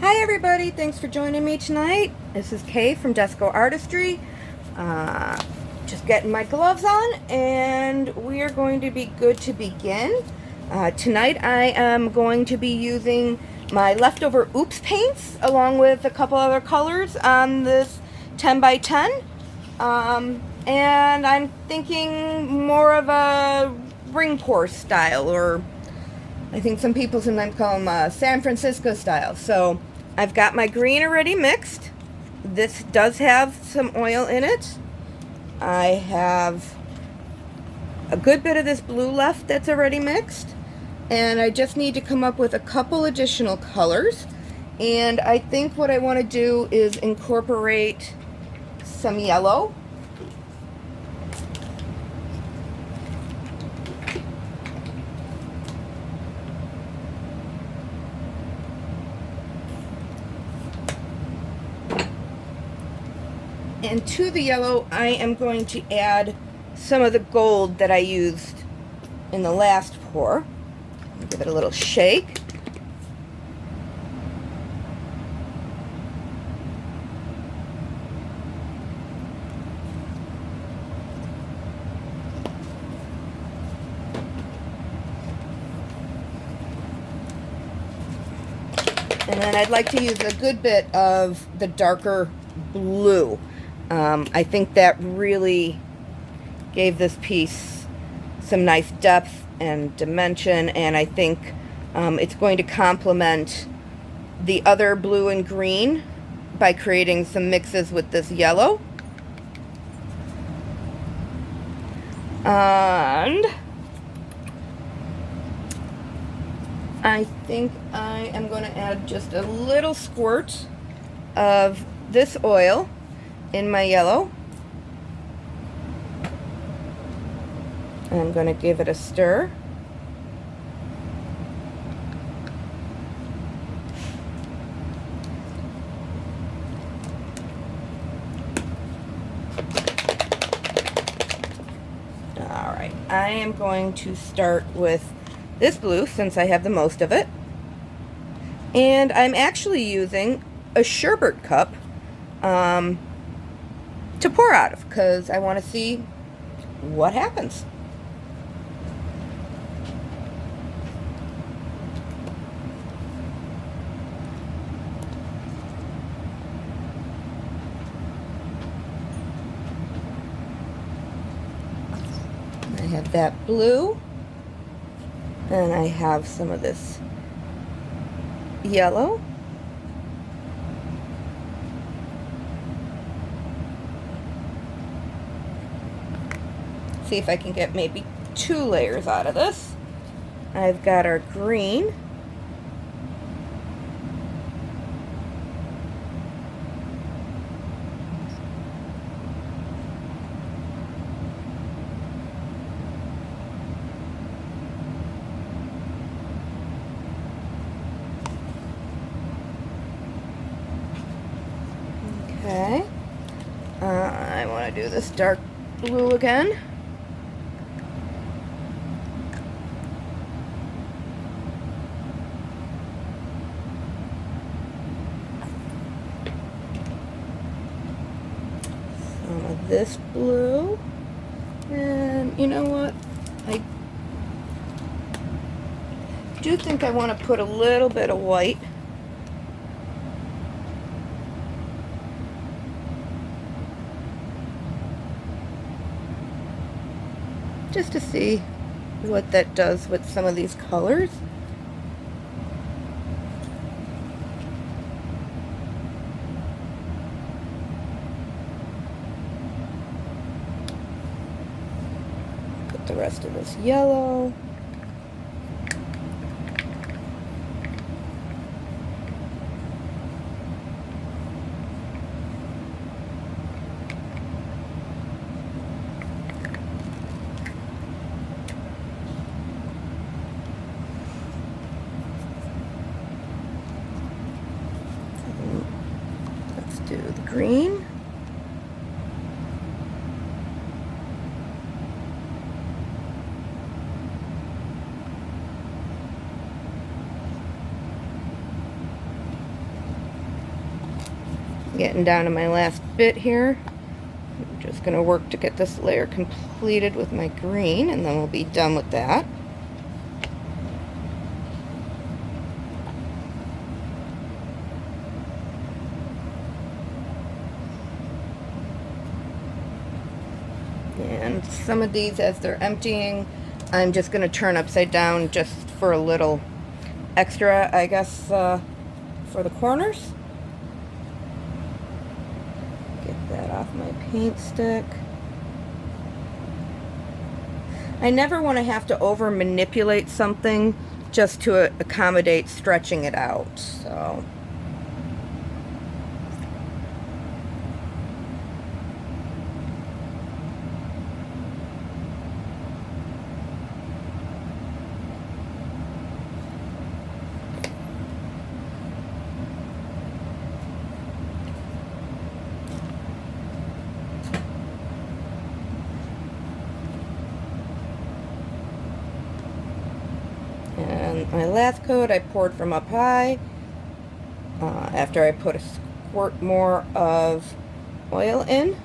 Hi everybody, thanks for joining me tonight. This is Kay from Desco Artistry. Just getting my gloves on and we are going to be good to begin. Tonight I am going to be using my leftover Oops paints along with a couple other colors on this 10 by 10. And I'm thinking more of a ring pour style, or I think some people sometimes call them San Francisco style. So I've got my green already mixed. This does have some oil in it. I have a good bit of this blue left that's already mixed. And I just need to come up with a couple additional colors. And I think what I want to do is incorporate some yellow. And to the yellow, I am going to add some of the gold that I used in the last pour. Give it a little shake. And then I'd like to use a good bit of the darker blue. I think that really gave this piece some nice depth and dimension, and I think it's going to complement the other blue and green by creating some mixes with this yellow. And I think I am going to add just a little squirt of this oil in my yellow. I'm going to give it a stir. Alright, I am going to start with this blue since I have the most of it. And I'm actually using a sherbet cup to pour out of, because I want to see what happens. I have that blue, and I have some of this yellow. See if I can get maybe 2 layers out of this. I've got our green. Okay. I want to do this dark blue again. Some of this blue. And you know what? I do think I want to put a little bit of white. Just to see what that does with some of these colors. Put the rest of this yellow. Do the green. Getting down to my last bit here. I'm just going to work to get this layer completed with my green, and then we'll be done with that. And some of these, as they're emptying, I'm just going to turn upside down just for a little extra, I guess, for the corners. Get that off my paint stick. I never want to have to over manipulate something just to accommodate stretching it out, so. And my last coat I poured from up high after I put a squirt more of oil in.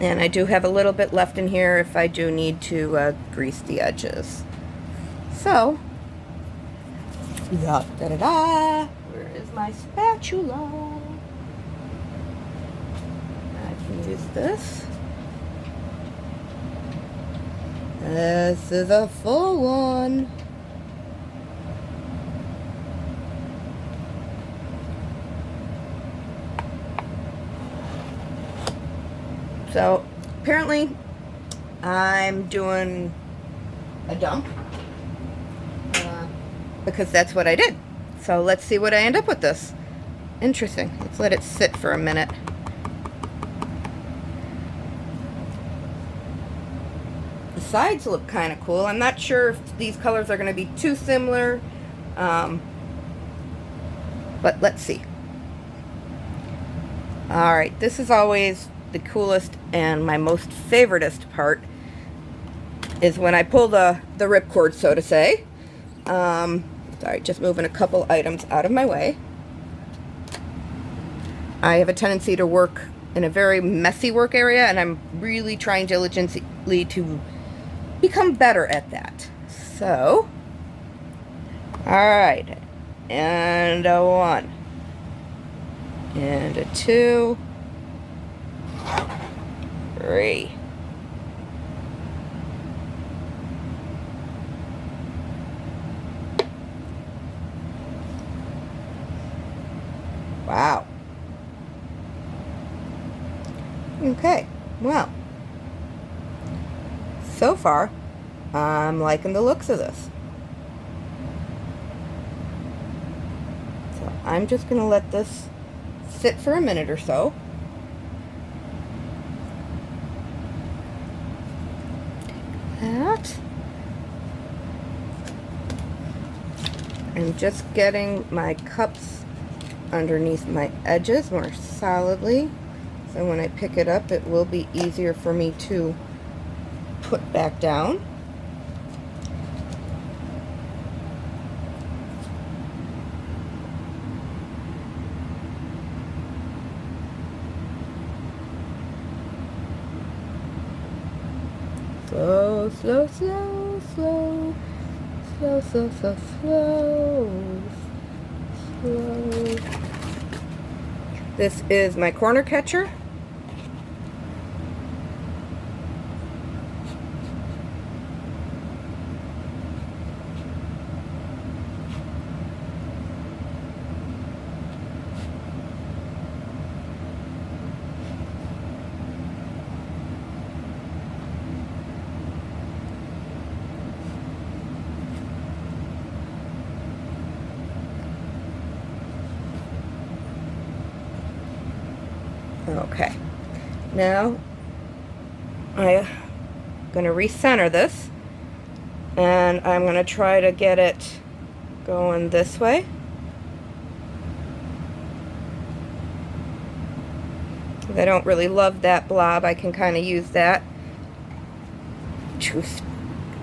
And I do have a little bit left in here if I do need to grease the edges. So, da-da-da, where is my spatula? I can use this. This is a full one. So apparently I'm doing a dump because that's what I did. So let's see what I end up with this. Interesting. Let's let it sit for a minute. The sides look kind of cool. I'm not sure if these colors are going to be too similar, but let's see. Alright, this is always the coolest and my most favoritist part is when I pull the ripcord, so to say. Sorry, just moving a couple items out of my way. I have a tendency to work in a very messy work area, and I'm really trying diligently to become better at that. So, alright, and a 1, and a 2, 3. Wow. Okay, well, so far, I'm liking the looks of this. So I'm just going to let this sit for a minute or so. That. I'm just getting my cups underneath my edges more solidly, so when I pick it up it will be easier for me to put back down. Slow, slow, slow, slow, slow, slow, slow, slow, slow. This is my corner catcher. Okay, now I'm going to recenter this, and I'm going to try to get it going this way. I don't really love that blob. I can kind of use that to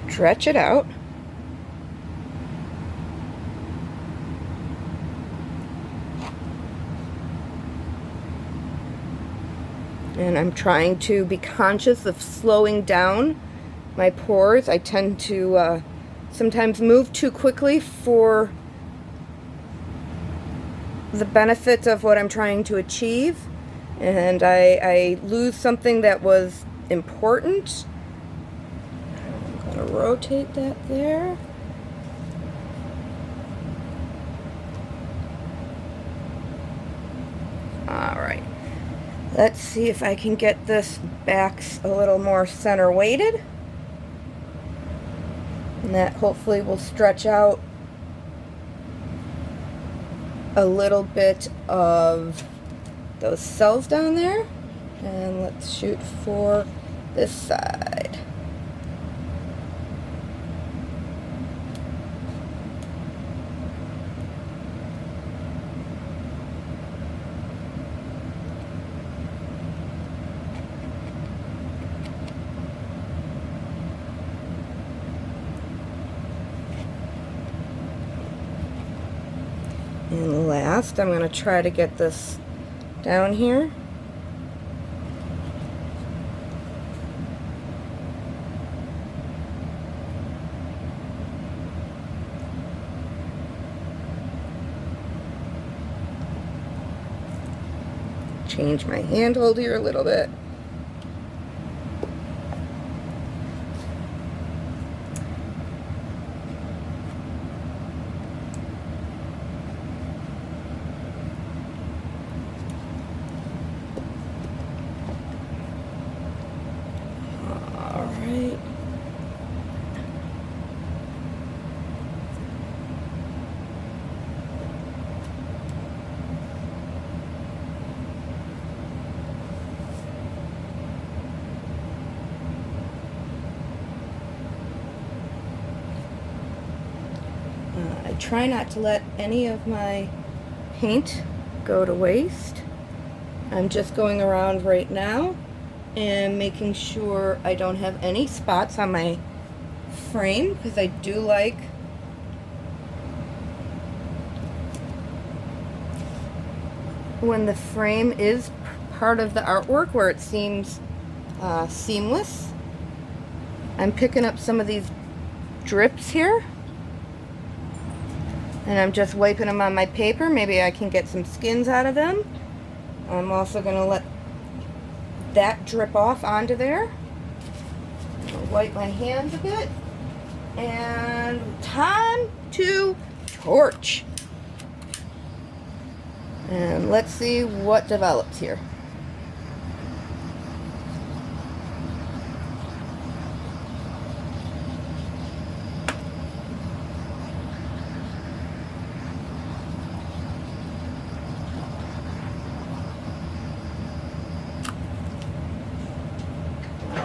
stretch it out. And I'm trying to be conscious of slowing down my pours. I tend to sometimes move too quickly for the benefits of what I'm trying to achieve, and I lose something that was important. I'm going to rotate that there. Alright, let's see if I can get this back a little more center weighted, and that hopefully will stretch out a little bit of those cells down there. And let's shoot for this side. And last, I'm going to try to get this down here. Change my handhold here a little bit. I try not to let any of my paint go to waste. I'm just going around right now and making sure I don't have any spots on my frame, because I do like when the frame is part of the artwork where it seems seamless. I'm picking up some of these drips here, and I'm just wiping them on my paper. Maybe I can get some skins out of them. I'm also going to let that drip off onto there. I'll wipe my hands a bit. And time to torch. And let's see what develops here.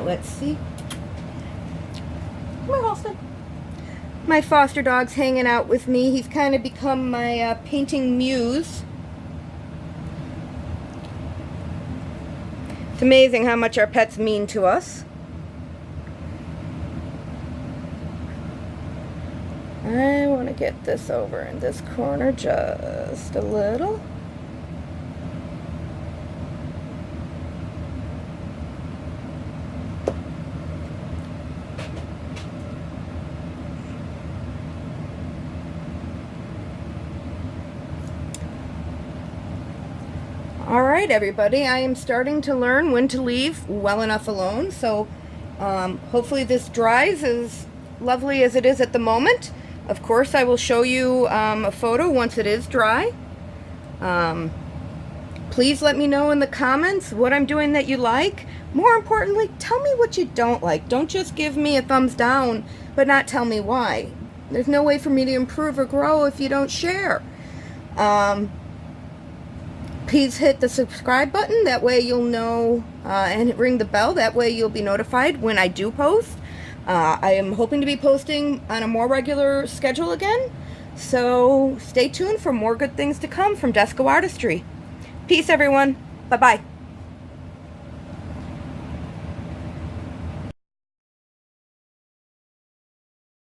Let's see. Come on, Halston. My foster dog's hanging out with me. He's kind of become my painting muse. It's amazing how much our pets mean to us. I want to get this over in this corner just a little. Alright everybody, I am starting to learn when to leave well enough alone, so hopefully this dries as lovely as it is at the moment. Of course I will show you a photo once it is dry. Please let me know in the comments what I'm doing that you like. More importantly, tell me what you don't like. Don't just give me a thumbs down but not tell me why. There's no way for me to improve or grow if you don't share. Please hit the subscribe button, that way you'll know, and ring the bell, that way you'll be notified when I do post. I am hoping to be posting on a more regular schedule again, so stay tuned for more good things to come from Desco Artistry. Peace everyone, bye-bye.